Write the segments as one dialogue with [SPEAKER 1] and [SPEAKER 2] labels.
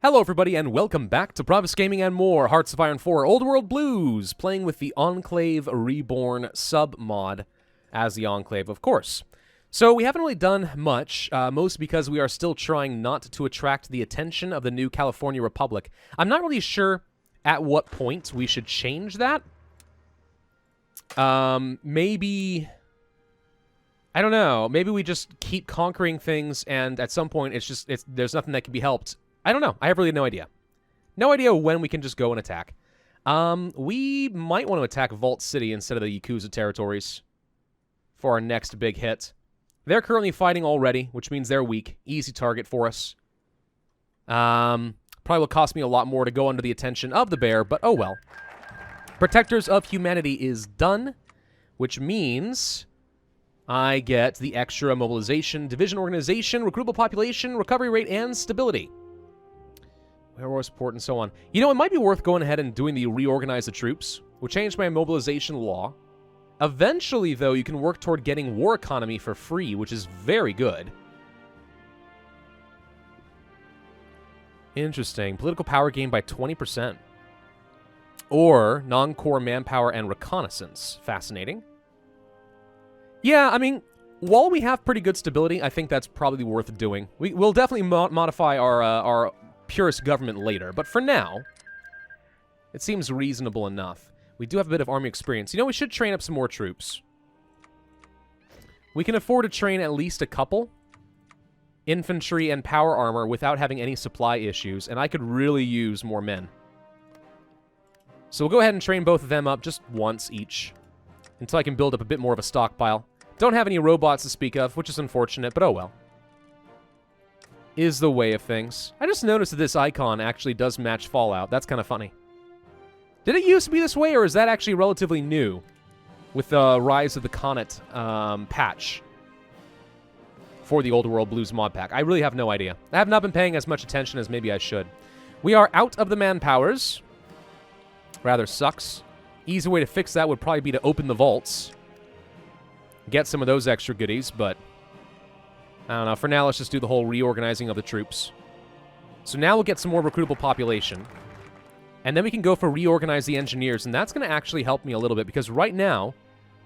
[SPEAKER 1] Hello everybody and welcome back to Pravus Gaming and more Hearts of Iron 4 Old World Blues, playing with the Enclave Reborn sub-mod as the Enclave, of course. So we haven't really done much, mostly because we are still trying not to attract the attention of the new California Republic. I'm not really sure at what point we should change that. Maybe... I don't know. Maybe we just keep conquering things and at some point there's nothing that can be helped. I don't know. I have really no idea. No idea when we can just go and attack. We might want to attack Vault City instead of the Yakuza territories for our next big hit. They're currently fighting already, which means they're weak. Easy target for us. Probably will cost me a lot more to go under the attention of the bear, but oh well. Protectors of Humanity is done, which means I get the extra mobilization, division organization, recruitable population, recovery rate, and stability. War support and so on. You know, it might be worth going ahead and doing the reorganize the troops. We'll change my mobilization law. Eventually, though, you can work toward getting war economy for free, which is very good. Interesting. Political power gained by 20%. Or non-core manpower and reconnaissance. Fascinating. Yeah, I mean, while we have pretty good stability, I think that's probably worth doing. We'll definitely modify our purist government later, but for now, it seems reasonable enough. We do have a bit of army experience. You know, we should train up some more troops. We can afford to train at least a couple. Infantry and power armor without having any supply issues, and I could really use more men. So we'll go ahead and train both of them up just once each, until I can build up a bit more of a stockpile. Don't have any robots to speak of, which is unfortunate, but oh well. Is the way of things. I just noticed that this icon actually does match Fallout. That's kind of funny. Did it used to be this way, or is that actually relatively new with the Rise of the Comet patch for the Old World Blues mod pack? I really have no idea. I have not been paying as much attention as maybe I should. We are out of the manpowers. Rather sucks. Easy way to fix that would probably be to open the vaults. Get some of those extra goodies, but I don't know. For now, let's just do the whole reorganizing of the troops. So now we'll get some more recruitable population. And then we can go for reorganize the engineers, and that's going to actually help me a little bit, because right now,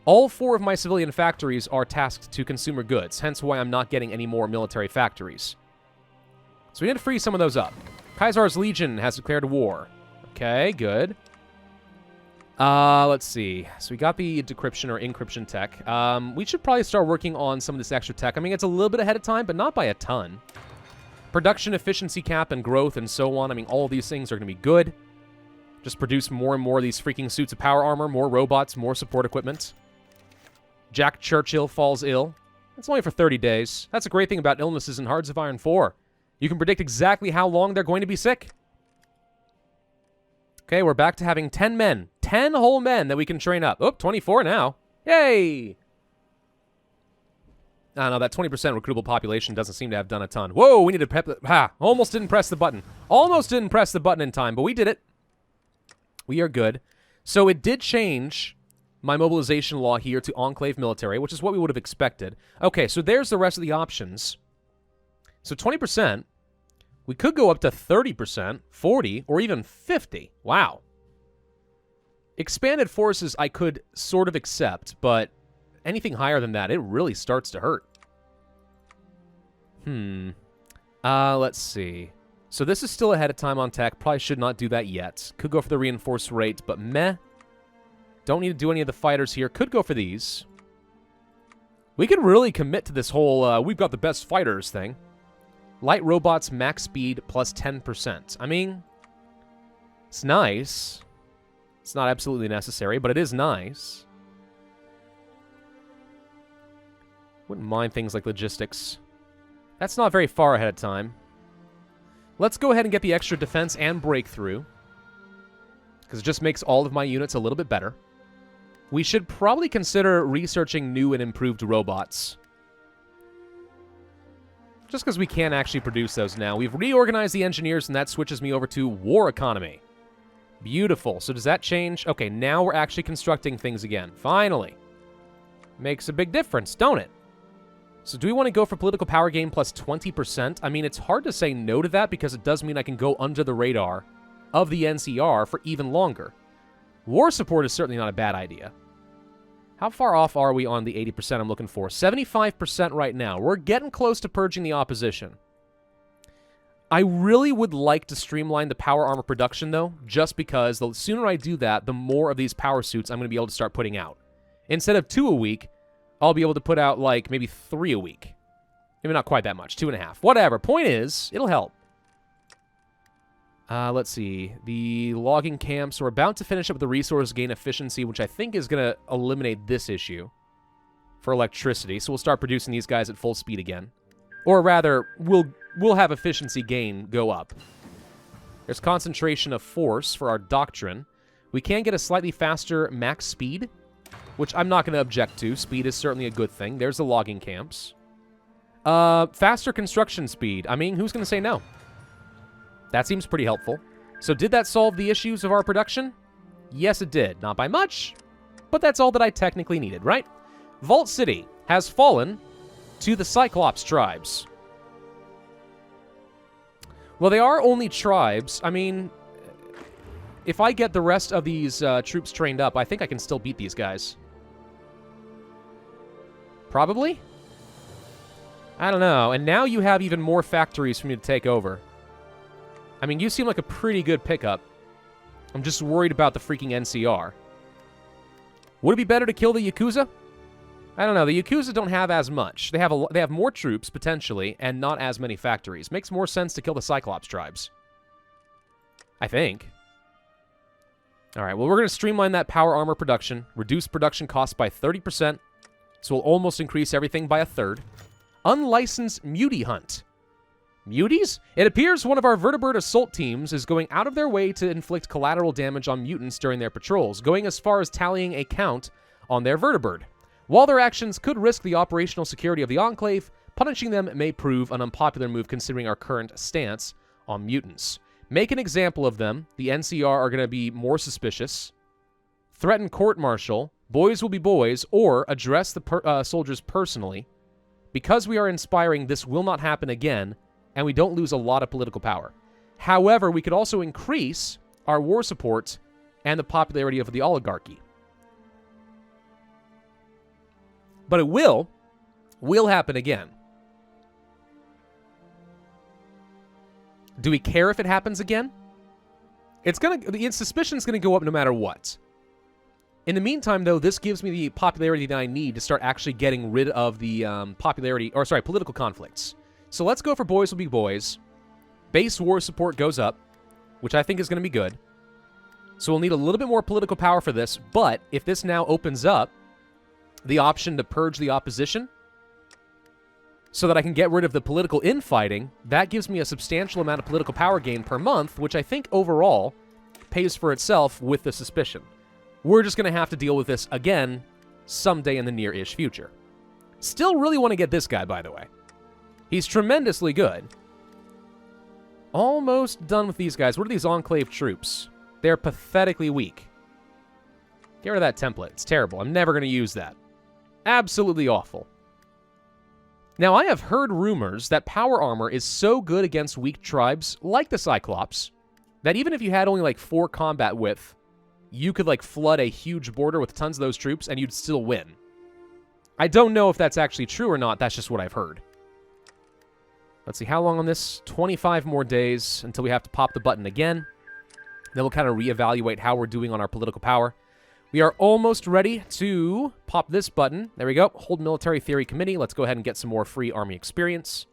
[SPEAKER 1] all 4 of my civilian factories are tasked to consumer goods, hence why I'm not getting any more military factories. So we need to free some of those up. Caesar's Legion has declared war. Okay, good. Let's see. So we got the decryption or encryption tech. We should probably start working on some of this extra tech. I mean, it's a little bit ahead of time, but not by a ton. Production efficiency cap and growth and so on. I mean, all of these things are going to be good. Just produce more and more of these freaking suits of power armor, more robots, more support equipment. Jack Churchill falls ill. That's only for 30 days. That's a great thing about illnesses in Hearts of Iron 4. You can predict exactly how long they're going to be sick. Okay, we're back to having 10 men. 10 whole men that we can train up. Oh, 24 now. Yay! I don't know, that 20% recruitable population doesn't seem to have done a ton. Whoa, we need to prep... almost didn't press the button. Almost didn't press the button in time, but we did it. We are good. So it did change my mobilization law here to Enclave Military, which is what we would have expected. Okay, so there's the rest of the options. So 20%... we could go up to 30%, 40%, or even 50%. Wow. Expanded forces I could sort of accept, but anything higher than that, it really starts to hurt. Let's see. So this is still ahead of time on tech. Probably should not do that yet. Could go for the reinforced rate, but meh. Don't need to do any of the fighters here. Could go for these. We could really commit to this whole, we've got the best fighters thing. Light robots, max speed, plus 10%. I mean, it's nice. It's not absolutely necessary, but it is nice. Wouldn't mind things like logistics. That's not very far ahead of time. Let's go ahead and get the extra defense and breakthrough, because it just makes all of my units a little bit better. We should probably consider researching new and improved robots. Just because we can actually produce those now. We've reorganized the engineers, and that switches me over to war economy. Beautiful. So does that change? Okay, now we're actually constructing things again. Finally. Makes a big difference, don't it? So do we want to go for political power gain plus 20%? I mean, it's hard to say no to that because it does mean I can go under the radar of the NCR for even longer. War support is certainly not a bad idea. How far off are we on the 80% I'm looking for? 75% right now. We're getting close to purging the opposition. I really would like to streamline the power armor production, though, just because the sooner I do that, the more of these power suits I'm going to be able to start putting out. Instead of 2 a week, I'll be able to put out, like, maybe 3 a week. Maybe not quite that much. 2.5. Whatever. Point is, it'll help. Let's see. The logging camps. We're about to finish up with the resource gain efficiency, which I think is going to eliminate this issue for electricity. So we'll start producing these guys at full speed again. Or rather, we'll have efficiency gain go up. There's concentration of force for our doctrine. We can get a slightly faster max speed, which I'm not going to object to. Speed is certainly a good thing. There's the logging camps. Faster construction speed. I mean, who's going to say no? That seems pretty helpful. So did that solve the issues of our production? Yes, it did. Not by much, but that's all that I technically needed, right? Vault City has fallen to the Cyclops tribes. Well, they are only tribes. I mean, if I get the rest of these troops trained up, I think I can still beat these guys. Probably? I don't know. And now you have even more factories for me to take over. I mean, you seem like a pretty good pickup. I'm just worried about the freaking NCR. Would it be better to kill the Yakuza? I don't know. The Yakuza don't have as much. They have more troops, potentially, and not as many factories. Makes more sense to kill the Cyclops tribes. I think. All right, well, we're going to streamline that power armor production, reduce production costs by 30%, so we'll almost increase everything by 1/3. Unlicensed mutie hunt. Muties? It appears one of our vertibird assault teams is going out of their way to inflict collateral damage on mutants during their patrols, going as far as tallying a count on their vertibird. While their actions could risk the operational security of the Enclave, punishing them may prove an unpopular move considering our current stance on mutants. Make an example of them. The NCR are going to be more suspicious. Threaten court-martial. Boys will be boys. Or address the soldiers personally. Because we are inspiring, this will not happen again, and we don't lose a lot of political power. However, we could also increase our war support and the popularity of the oligarchy. But it will happen again. Do we care if it happens again? The suspicion's gonna go up no matter what. In the meantime, though, this gives me the popularity that I need to start actually getting rid of the political conflicts. So let's go for boys will be boys. Base war support goes up, which I think is going to be good. So we'll need a little bit more political power for this, but if this now opens up the option to purge the opposition so that I can get rid of the political infighting, that gives me a substantial amount of political power gain per month, which I think overall pays for itself with the suspicion. We're just going to have to deal with this again someday in the near-ish future. Still really want to get this guy, by the way. He's tremendously good. Almost done with these guys. What are these Enclave troops? They're pathetically weak. Get rid of that template. It's terrible. I'm never going to use that. Absolutely awful. Now, I have heard rumors that power armor is so good against weak tribes, like the Cyclops, that even if you had only like 4 combat width, you could like flood a huge border with tons of those troops and you'd still win. I don't know if that's actually true or not. That's just what I've heard. Let's see, how long on this? 25 more days until we have to pop the button again. Then we'll kind of reevaluate how we're doing on our political power. We are almost ready to pop this button. There we go. Hold Military Theory Committee. Let's go ahead and get some more free army experience.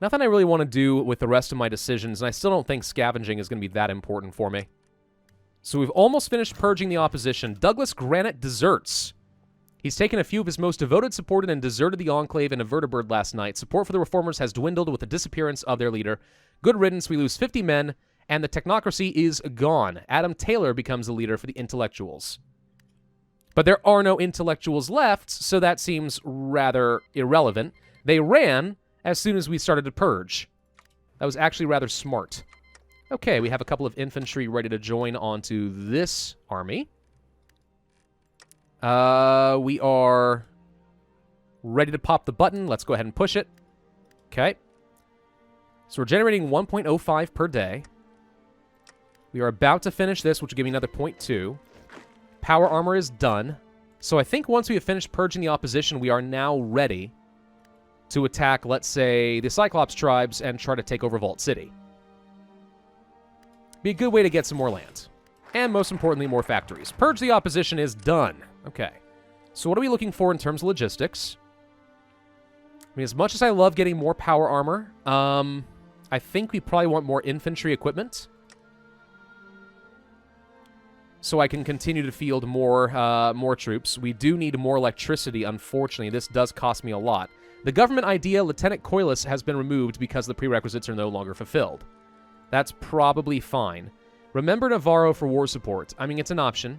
[SPEAKER 1] Nothing I really want to do with the rest of my decisions, and I still don't think scavenging is going to be that important for me. So we've almost finished purging the opposition. Douglas Granite deserts. He's taken a few of his most devoted supported and deserted the Enclave in a vertibird last night. Support for the reformers has dwindled with the disappearance of their leader. Good riddance, we lose 50 men, and the technocracy is gone. Adam Taylor becomes the leader for the intellectuals. But there are no intellectuals left, so that seems rather irrelevant. They ran as soon as we started to purge. That was actually rather smart. Okay, we have a couple of infantry ready to join onto this army. We are Ready to pop the button. Let's go ahead and push it. Okay. So we're generating 1.05 per day. We are about to finish this, which will give me another 0.2. Power armor is done. So I think once we have finished purging the opposition, we are now ready to attack, let's say, the Cyclops tribes and try to take over Vault City. Be a good way to get some more land. And most importantly, more factories. Purge the opposition is done. Okay. So what are we looking for in terms of logistics? I mean, as much as I love getting more power armor, I think we probably want more infantry equipment. So I can continue to field more troops. We do need more electricity, unfortunately. This does cost me a lot. The government idea, Lieutenant Coilus, has been removed because the prerequisites are no longer fulfilled. That's probably fine. Remember Navarro for war support. I mean, it's an option.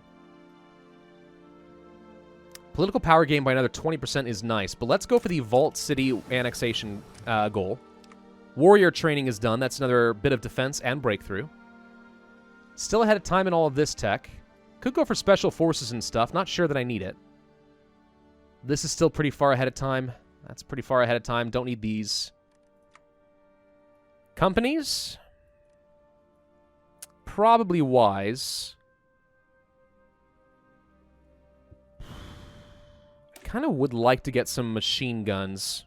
[SPEAKER 1] Political power gain by another 20% is nice, but let's go for the Vault City annexation goal. Warrior training is done. That's another bit of defense and breakthrough. Still ahead of time in all of this tech. Could go for special forces and stuff. Not sure that I need it. This is still pretty far ahead of time. That's pretty far ahead of time. Don't need these. Companies? Probably wise. I kind of would like to get some machine guns.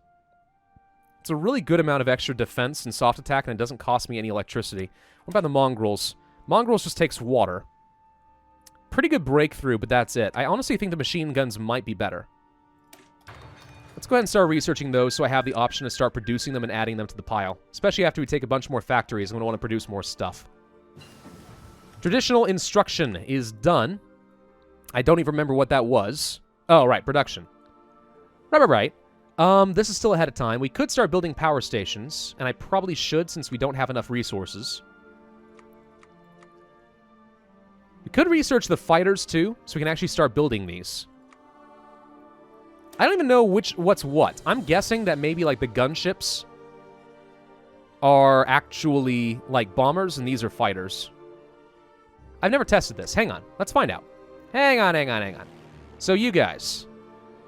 [SPEAKER 1] It's a really good amount of extra defense and soft attack, and it doesn't cost me any electricity. What about the Mongrels? Mongrels just takes water. Pretty good breakthrough, but that's it. I honestly think the machine guns might be better. Let's go ahead and start researching those so I have the option to start producing them and adding them to the pile. Especially after we take a bunch more factories, I'm going to want to produce more stuff. Traditional instruction is done. I don't even remember what that was. Oh, right, production. Right. This is still ahead of time. We could start building power stations, and I probably should since we don't have enough resources. We could research the fighters, too, so we can actually start building these. I don't even know what's what. I'm guessing that maybe, like, the gunships are actually, like, bombers, and these are fighters. I've never tested this. Hang on. Let's find out. Hang on. So, you guys.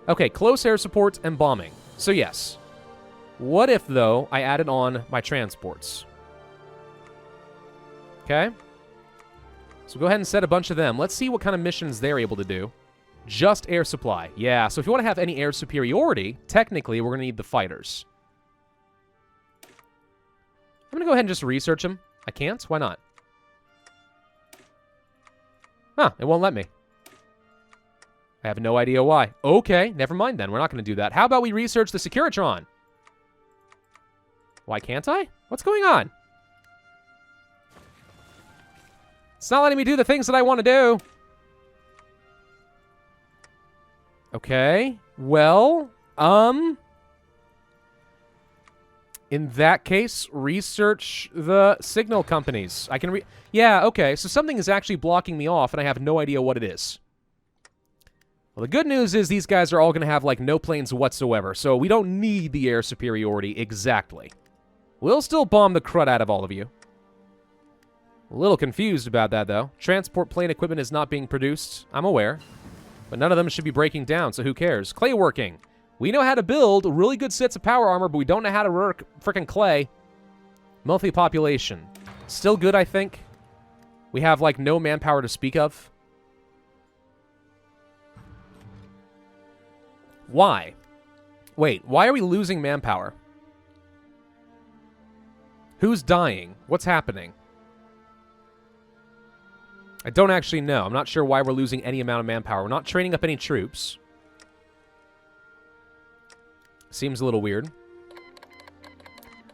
[SPEAKER 1] Okay, close air support and bombing. So, yes. What if, though, I added on my transports? Okay. So go ahead and set a bunch of them. Let's see what kind of missions they're able to do. Just air supply. Yeah, so if you want to have any air superiority, technically we're going to need the fighters. I'm going to go ahead and just research them. I can't? Why not? Huh, it won't let me. I have no idea why. Okay, never mind then. We're not going to do that. How about we research the Securitron? Why can't I? What's going on? It's not letting me do the things that I want to do. Okay. Well, in that case, research the signal companies. I can yeah, okay. So something is actually blocking me off, and I have no idea what it is. Well, the good news is these guys are all going to have, like, no planes whatsoever, so we don't need the air superiority exactly. We'll still bomb the crud out of all of you. A little confused about that, though. Transport plane equipment is not being produced. I'm aware. But none of them should be breaking down, so who cares? Clay working. We know how to build really good sets of power armor, but we don't know how to work frickin' clay. Monthly population. Still good, I think. We have, like, no manpower to speak of. Why? Wait, why are we losing manpower? Who's dying? What's happening? I don't actually know. I'm not sure why we're losing any amount of manpower. We're not training up any troops. Seems a little weird.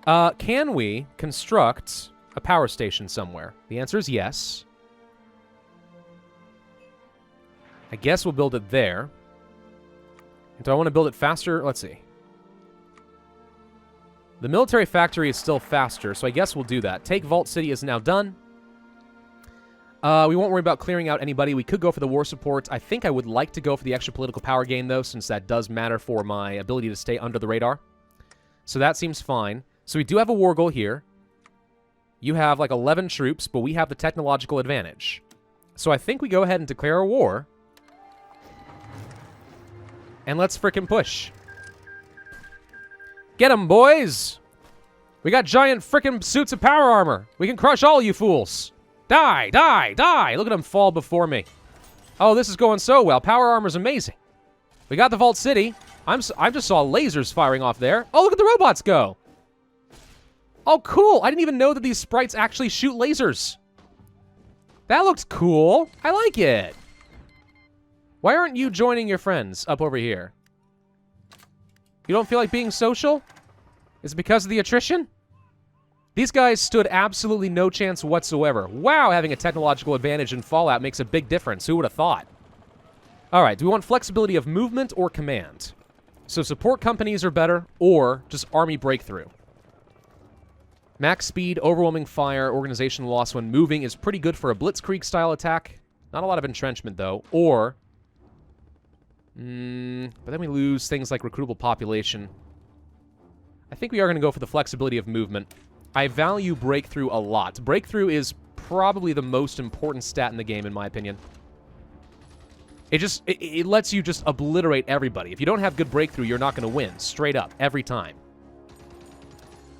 [SPEAKER 1] Can we construct a power station somewhere? The answer is yes. I guess we'll build it there. Do I want to build it faster? Let's see. The military factory is still faster, so I guess we'll do that. Take Vault City is now done. We won't worry about clearing out anybody. We could go for the war support. I think I would like to go for the extra political power gain, though, since that does matter for my ability to stay under the radar. So that seems fine. So we do have a war goal here. You have, like, 11 troops, but we have the technological advantage. So I think we go ahead and declare a war. And let's frickin' push. Get 'em, boys! We got giant frickin' suits of power armor. We can crush all you fools. Die, die, die! Look at them fall before me. Oh, this is going so well. Power armor's amazing. We got the Vault City. I just saw lasers firing off there. Oh, look at the robots go. Oh, cool. I didn't even know that these sprites actually shoot lasers. That looks cool. I like it. Why aren't you joining your friends up over here? You don't feel like being social? Is it because of the attrition? These guys stood absolutely no chance whatsoever. Wow, having a technological advantage in Fallout makes a big difference. Who would have thought? All right, do we want flexibility of movement or command? So support companies are better, or just army breakthrough. Max speed, overwhelming fire, organization loss when moving is pretty good for a blitzkrieg-style attack. Not a lot of entrenchment, though. Or... but then we lose things like recruitable population. I think we are going to go for the flexibility of movement. I value breakthrough a lot. Breakthrough is probably the most important stat in the game, in my opinion. It lets you just obliterate everybody. If you don't have good breakthrough, you're not going to win. Straight up. Every time.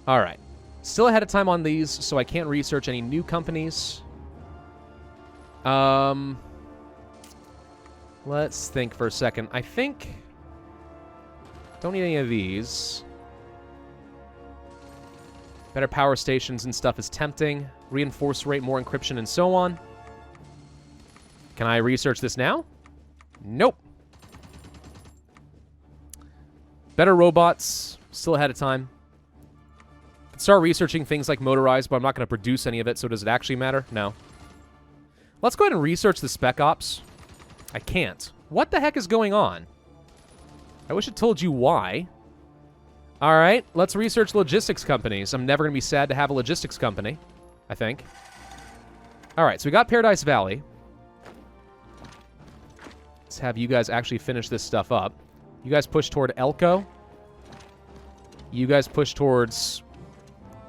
[SPEAKER 1] Alright. Still ahead of time on these, so I can't research any new companies. Let's think for a second. I think... Don't need any of these. Better power stations and stuff is tempting. Reinforce rate, more encryption, and so on. Can I research this now? Nope. Better robots. Still ahead of time. Can start researching things like motorized, but I'm not going to produce any of it, so does it actually matter? No. Let's go ahead and research the Spec Ops. I can't. What the heck is going on? I wish it told you why. Alright, let's research logistics companies. I'm never going to be sad to have a logistics company, I think. Alright, so we got Paradise Valley. Let's have you guys actually finish this stuff up. You guys push toward Elko. You guys push towards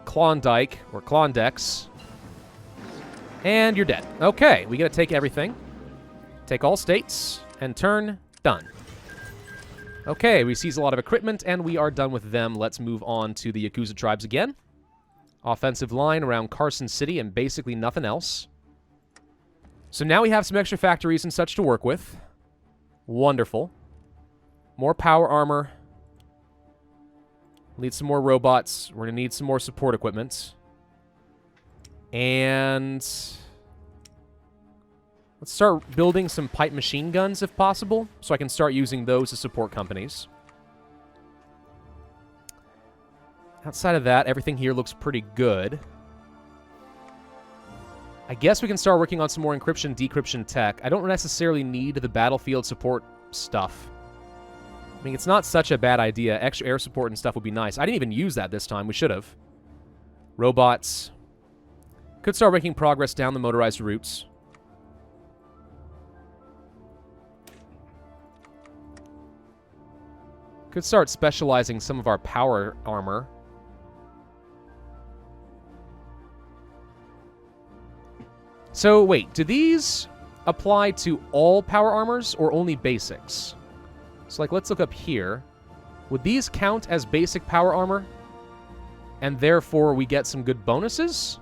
[SPEAKER 1] Klondike, or Klondex. And you're dead. Okay, we gotta take everything. Take all states, and turn. Done. Okay, we seize a lot of equipment, and we are done with them. Let's move on to the Yakuza tribes again. Offensive line around Carson City, and basically nothing else. So now we have some extra factories and such to work with. Wonderful. More power armor. Need some more robots. We're going to need some more support equipment. And... let's start building some pipe machine guns, if possible, so I can start using those to support companies. Outside of that, everything here looks pretty good. I guess we can start working on some more encryption, decryption tech. I don't necessarily need the battlefield support stuff. I mean, it's not such a bad idea. Extra air support and stuff would be nice. I didn't even use that this time. We should have. Robots. Could start making progress down the motorized routes. Could start specializing some of our power armor. So, wait, do these apply to all power armors or only basics? So, like, let's look up here. Would these count as basic power armor? And therefore, we get some good bonuses?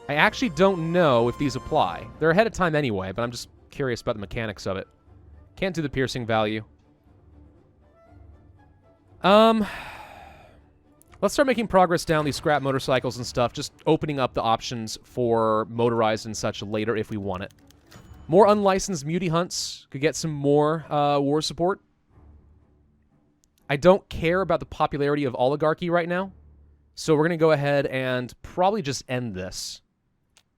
[SPEAKER 1] I actually don't know if these apply. They're ahead of time anyway, but I'm just curious about the mechanics of it. Can't do the piercing value. Let's start making progress down these scrap motorcycles and stuff, just opening up the options for motorized and such later if we want it. More unlicensed mutie hunts could get some more war support. I don't care about the popularity of oligarchy right now, so we're going to go ahead and probably just end this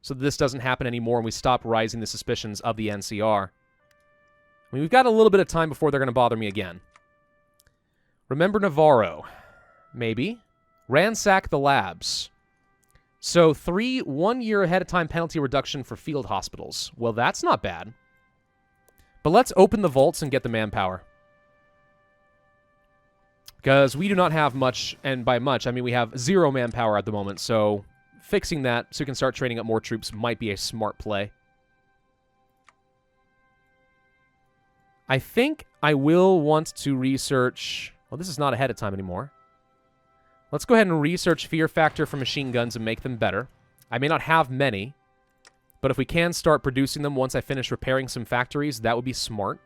[SPEAKER 1] so that this doesn't happen anymore and we stop rising the suspicions of the NCR. I mean, we've got a little bit of time before they're going to bother me again. Remember Navarro. Maybe. Ransack the labs. So 3 one-year ahead-of-time penalty reduction for field hospitals. Well, that's not bad. But let's open the vaults and get the manpower. Because we do not have much, and by much, I mean we have 0 manpower at the moment, so fixing that so we can start training up more troops might be a smart play. I think I will want to research Well, this is not ahead of time anymore. Let's go ahead and research fear factor for machine guns and make them better. I may not have many, but if we can start producing them once I finish repairing some factories, that would be smart.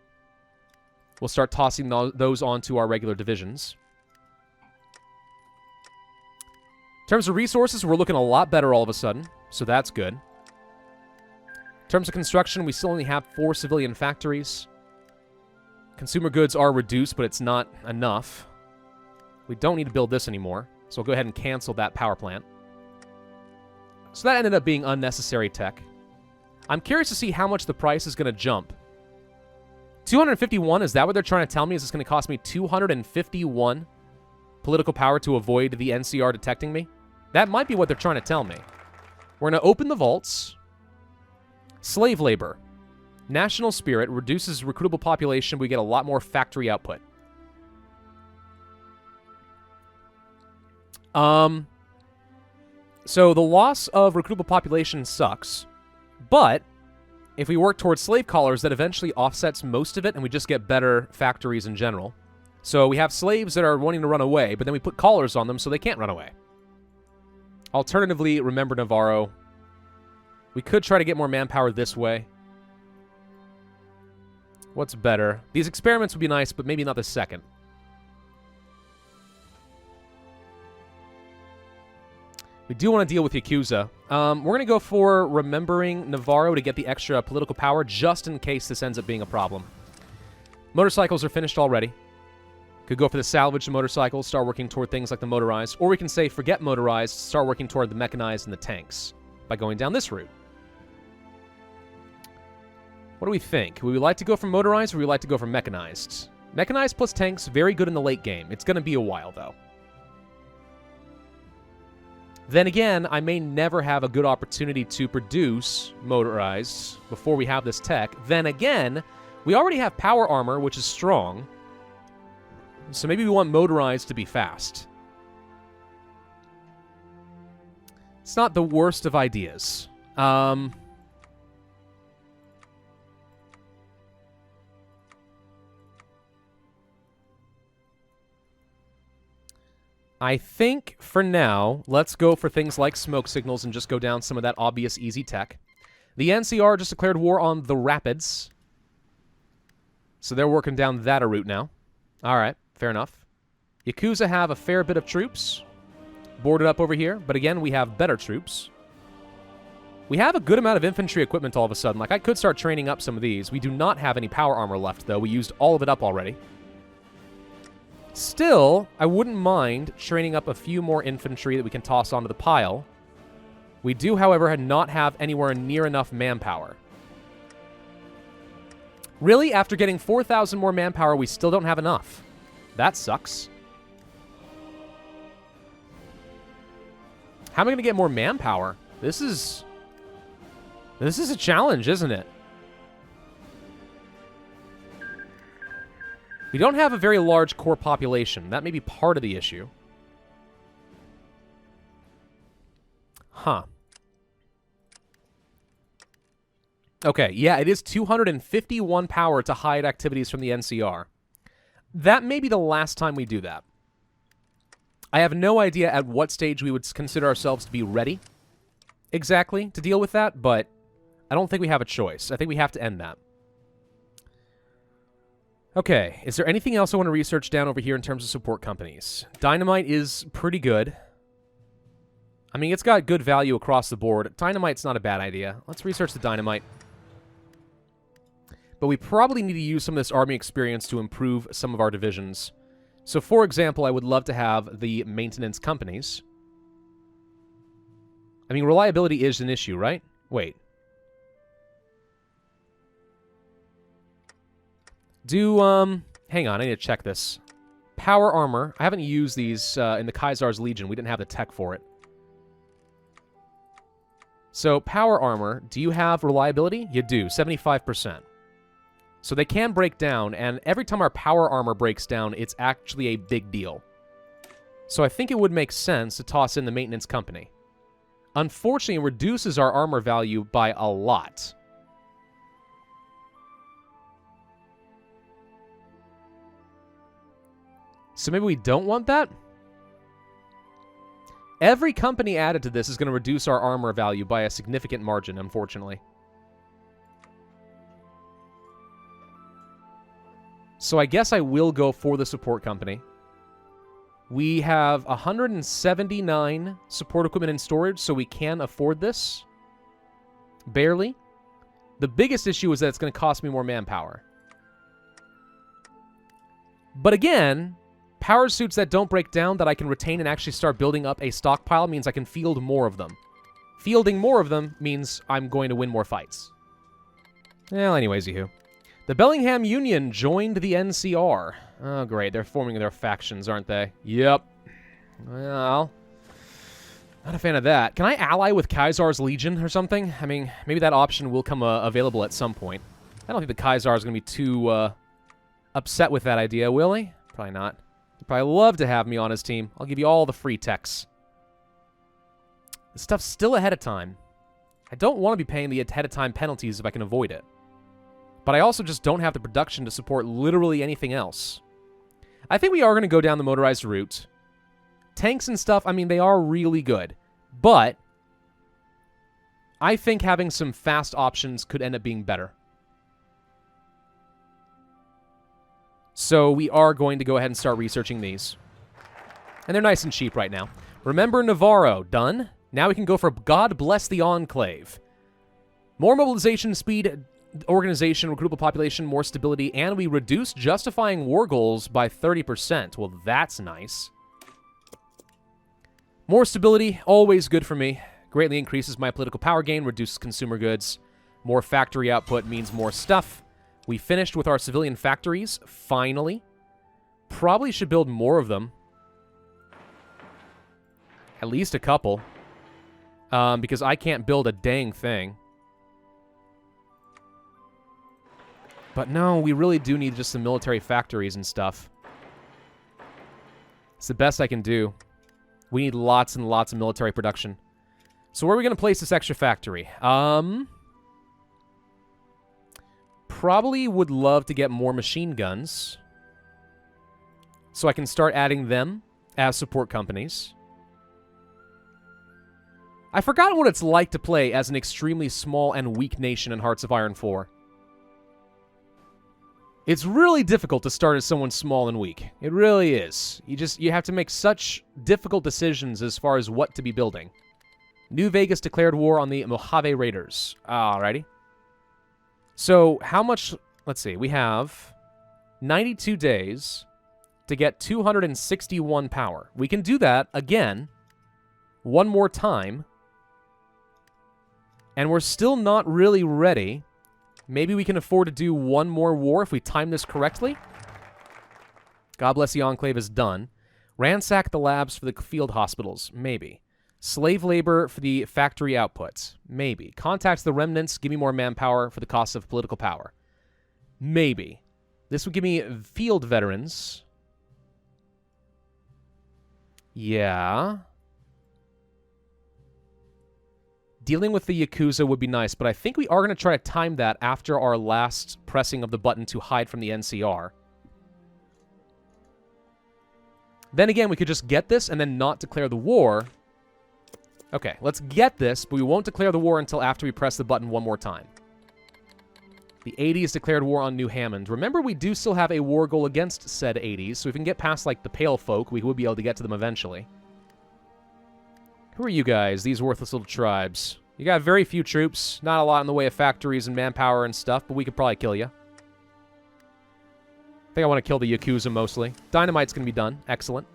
[SPEAKER 1] We'll start tossing those onto our regular divisions. In terms of resources, we're looking a lot better all of a sudden, so that's good. In terms of construction, we still only have 4 civilian factories. Consumer goods are reduced, but it's not enough. We don't need to build this anymore, so we'll go ahead and cancel that power plant. So that ended up being unnecessary tech. I'm curious to see how much the price is going to jump. 251, is that what they're trying to tell me? Is this going to cost me 251 political power to avoid the NCR detecting me? That might be what they're trying to tell me. We're going to open the vaults. Slave labor. National spirit reduces recruitable population. We get a lot more factory output. So the loss of recruitable population sucks, but if we work towards slave collars, that eventually offsets most of it, and we just get better factories in general. So we have slaves that are wanting to run away, but then we put collars on them so they can't run away. Alternatively, remember Navarro. We could try to get more manpower this way. What's better? These experiments would be nice, but maybe not the second. We do want to deal with Yakuza. We're going to go for remembering Navarro to get the extra political power, just in case this ends up being a problem. Motorcycles are finished already. Could go for the salvage motorcycles, start working toward things like the motorized. Or we can say, forget motorized, start working toward the mechanized and the tanks by going down this route. What do we think? Would we like to go for motorized or would we like to go for mechanized? Mechanized plus tanks, very good in the late game. It's going to be a while, though. Then again, I may never have a good opportunity to produce motorized before we have this tech. Then again, we already have power armor, which is strong. So maybe we want motorized to be fast. It's not the worst of ideas. I think, for now, let's go for things like smoke signals and just go down some of that obvious easy tech. The NCR just declared war on the Rapids. So they're working down that route now. Alright, fair enough. Yakuza have a fair bit of troops boarded up over here, but again, we have better troops. We have a good amount of infantry equipment all of a sudden. Like, I could start training up some of these. We do not have any power armor left, though. We used all of it up already. Still, I wouldn't mind training up a few more infantry that we can toss onto the pile. We do, however, not have anywhere near enough manpower. Really, after getting 4,000 more manpower, we still don't have enough. That sucks. How am I going to get more manpower? This is a challenge, isn't it? We don't have a very large core population. That may be part of the issue. Huh. Okay, yeah, it is 251 power to hide activities from the NCR. That may be the last time we do that. I have no idea at what stage we would consider ourselves to be ready exactly to deal with that, but I don't think we have a choice. I think we have to end that. Okay, is there anything else I want to research down over here in terms of support companies? Dynamite is pretty good. I mean, it's got good value across the board. Dynamite's not a bad idea. Let's research the dynamite. But we probably need to use some of this army experience to improve some of our divisions. So, for example, I would love to have the maintenance companies. I mean, reliability is an issue, right? Wait. Hang on, I need to check this. Power armor. I haven't used these in the Kaisar's Legion. We didn't have the tech for it. So, power armor. Do you have reliability? You do, 75%. So they can break down, and every time our power armor breaks down, it's actually a big deal. So I think it would make sense to toss in the maintenance company. Unfortunately, it reduces our armor value by a lot. So maybe we don't want that? Every company added to this is going to reduce our armor value by a significant margin, unfortunately. So I guess I will go for the support company. We have 179 support equipment in storage, so we can afford this. Barely. The biggest issue is that it's going to cost me more manpower. But again, power suits that don't break down that I can retain and actually start building up a stockpile means I can field more of them. Fielding more of them means I'm going to win more fights. Well, anyways, yoo-hoo. The Bellingham Union joined the NCR. Oh, great. They're forming their factions, aren't they? Yep. Well, not a fan of that. Can I ally with Caesar's Legion or something? I mean, maybe that option will come available at some point. I don't think the Caesar is going to be too upset with that idea, will he? Probably not. He'd probably love to have me on his team. I'll give you all the free techs. This stuff's still ahead of time. I don't want to be paying the ahead of time penalties if I can avoid it. But I also just don't have the production to support literally anything else. I think we are going to go down the motorized route. Tanks and stuff, I mean, they are really good. But I think having some fast options could end up being better. So we are going to go ahead and start researching these. And they're nice and cheap right now. Remember Navarro, done. Now we can go for God Bless the Enclave. More mobilization speed, organization, recruitable population, more stability, and we reduce justifying war goals by 30%. Well, that's nice. More stability, always good for me. Greatly increases my political power gain, reduces consumer goods. More factory output means more stuff. We finished with our civilian factories, finally. Probably should build more of them. At least a couple. Because I can't build a dang thing. But no, we really do need just some military factories and stuff. It's the best I can do. We need lots and lots of military production. So where are we going to place this extra factory? Probably would love to get more machine guns. So I can start adding them as support companies. I forgot what it's like to play as an extremely small and weak nation in Hearts of Iron 4. It's really difficult to start as someone small and weak. It really is. You have to make such difficult decisions as far as what to be building. New Vegas declared war on the Mojave Raiders. Alrighty. So, how much... Let's see. We have 92 days to get 261 power. We can do that again one more time. And we're still not really ready. Maybe we can afford to do one more war if we time this correctly. God Bless the Enclave is done. Ransack the labs for the field hospitals. Maybe. Slave labor for the factory output. Maybe. Contact the remnants. Give me more manpower for the cost of political power. Maybe. This would give me field veterans. Yeah. Dealing with the Yakuza would be nice, but I think we are going to try to time that after our last pressing of the button to hide from the NCR. Then again, we could just get this and then not declare the war. Okay, let's get this, but we won't declare the war until after we press the button one more time. The 80s declared war on New Hammond. Remember, we do still have a war goal against said 80s, so if we can get past, like, the Pale Folk, we will be able to get to them eventually. Who are you guys, these worthless little tribes? You got very few troops, not a lot in the way of factories and manpower and stuff, but we could probably kill you. I think I want to kill the Yakuza mostly. Dynamite's going to be done. Excellent.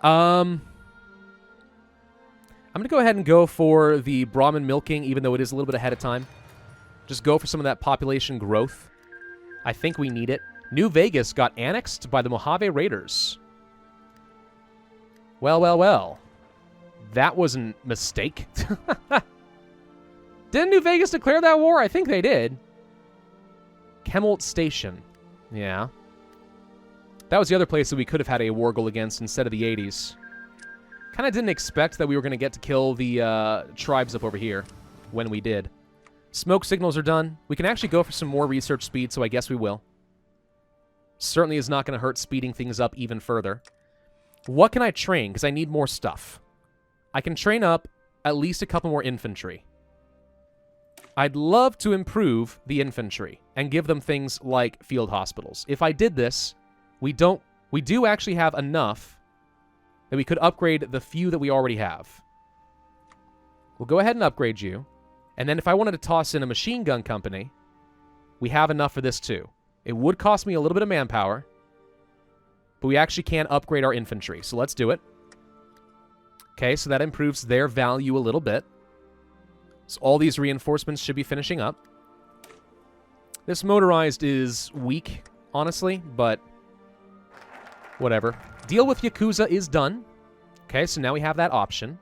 [SPEAKER 1] I'm going to go ahead and go for the Brahmin milking, even though it is a little bit ahead of time. Just go for some of that population growth. I think we need it. New Vegas got annexed by the Mojave Raiders. Well, well, well. That was a mistake. Didn't New Vegas declare that war? I think they did. Chemolt Station. Yeah. That was the other place that we could have had a war goal against instead of the 80s. Kind of didn't expect that we were going to get to kill the tribes up over here when we did. Smoke signals are done. We can actually go for some more research speed, so I guess we will. Certainly is not going to hurt speeding things up even further. What can I train? Because I need more stuff. I can train up at least a couple more infantry. I'd love to improve the infantry and give them things like field hospitals. If I did this, we do actually have enough that we could upgrade the few that we already have. We'll go ahead and upgrade you. And then if I wanted to toss in a machine gun company, we have enough for this too. It would cost me a little bit of manpower, but we actually can upgrade our infantry. So let's do it. Okay, so that improves their value a little bit. So all these reinforcements should be finishing up. This motorized is weak, honestly, but whatever. Deal with Yakuza is done. Okay, so now we have that option.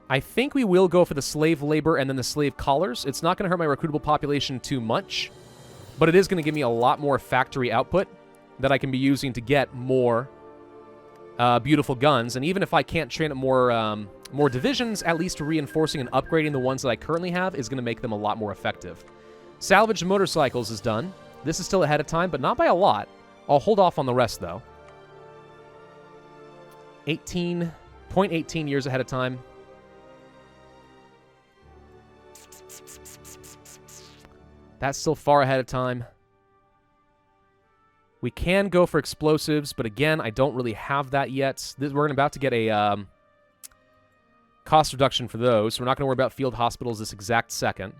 [SPEAKER 1] I think we will go for the slave labor and then the slave collars. It's not going to hurt my recruitable population too much, but it is going to give me a lot more factory output that I can be using to get more beautiful guns. And even if I can't train up more divisions, at least reinforcing and upgrading the ones that I currently have is going to make them a lot more effective. Salvage motorcycles is done. This is still ahead of time, but not by a lot. I'll hold off on the rest, though. 0.18 years ahead of time. That's still far ahead of time. We can go for explosives, but again, I don't really have that yet. We're about to get a cost reduction for those. So we're not going to worry about field hospitals this exact second.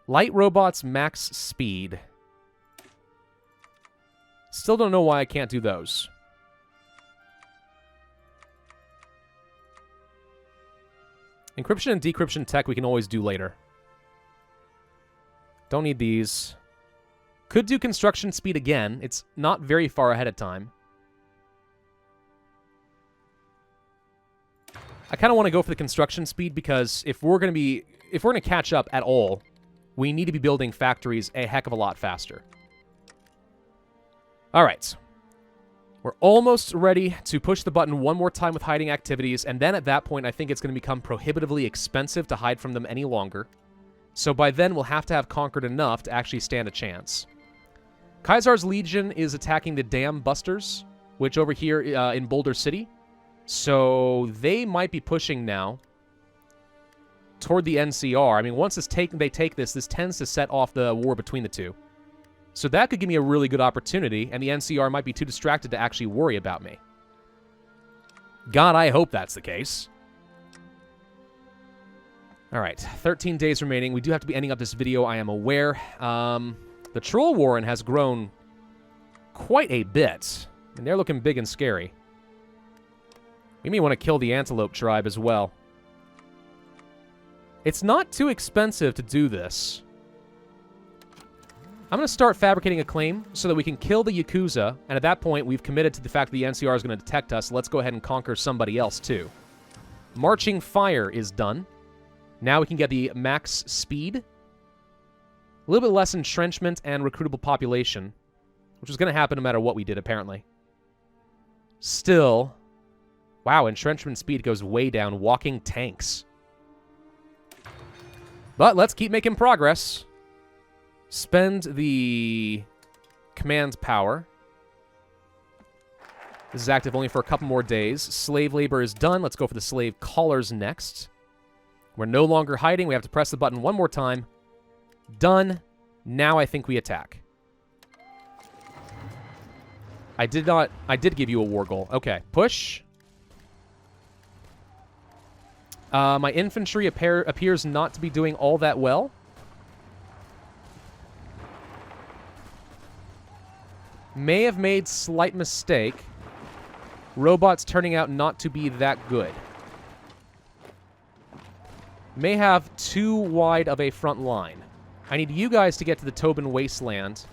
[SPEAKER 1] Light robots, max speed. Still don't know why I can't do those. Encryption and decryption tech we can always do later. Don't need these. Could do construction speed again. It's not very far ahead of time. I kind of want to go for the construction speed because if we're going to catch up at all, we need to be building factories a heck of a lot faster. All right. We're almost ready to push the button one more time with hiding activities, and then at that point, I think it's going to become prohibitively expensive to hide from them any longer. So by then, we'll have to have conquered enough to actually stand a chance. Caesar's Legion is attacking the Dam Busters, which over here in Boulder City. So they might be pushing now toward the NCR. I mean, once they take this, this tends to set off the war between the two. So that could give me a really good opportunity, and the NCR might be too distracted to actually worry about me. God, I hope that's the case. All right, 13 days remaining. We do have to be ending up this video, I am aware. The Troll Warren has grown quite a bit, and they're looking big and scary. We may want to kill the Antelope tribe as well. It's not too expensive to do this. I'm going to start fabricating a claim so that we can kill the Yakuza, and at that point, we've committed to the fact that the NCR is going to detect us. Let's go ahead and conquer somebody else, too. Marching Fire is done. Now we can get the max speed. A little bit less entrenchment and recruitable population, which was going to happen no matter what we did, apparently. Still, wow, entrenchment speed goes way down. Walking tanks. But let's keep making progress. Spend the command power. This is active only for a couple more days. Slave labor is done. Let's go for the slave collars next. We're no longer hiding. We have to press the button one more time. Done. Now I think we attack. I did give you a war goal. Okay. Push. My infantry appears not to be doing all that well. May have made slight mistake. Robots turning out not to be that good. May have too wide of a front line. I need you guys to get to the Tobin Wasteland.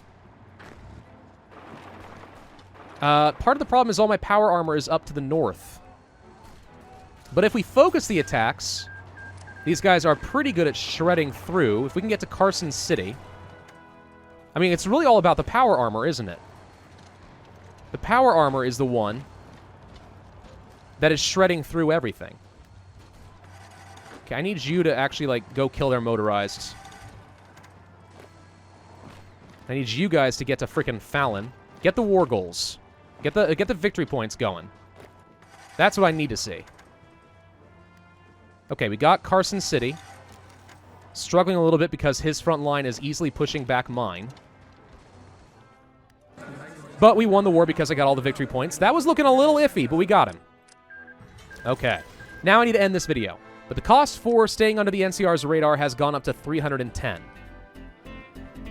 [SPEAKER 1] Part of the problem is all my power armor is up to the north. But if we focus the attacks, these guys are pretty good at shredding through. If we can get to Carson City. I mean, it's really all about the power armor, isn't it? The power armor is the one that is shredding through everything. Okay, I need you to actually, like, go kill their motorized. I need you guys to get to frickin' Fallon. Get the war goals. Get the victory points going. That's what I need to see. Okay, we got Carson City. Struggling a little bit because his front line is easily pushing back mine. But we won the war because I got all the victory points. That was looking a little iffy, but we got him. Okay. Now I need to end this video. But the cost for staying under the NCR's radar has gone up to 310.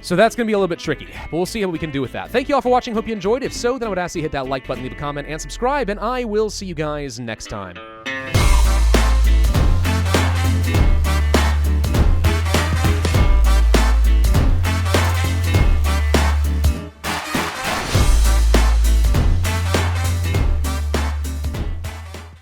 [SPEAKER 1] So that's going to be a little bit tricky, but we'll see what we can do with that. Thank you all for watching. Hope you enjoyed. If so, then I would ask you to hit that like button, leave a comment, and subscribe, and I will see you guys next time.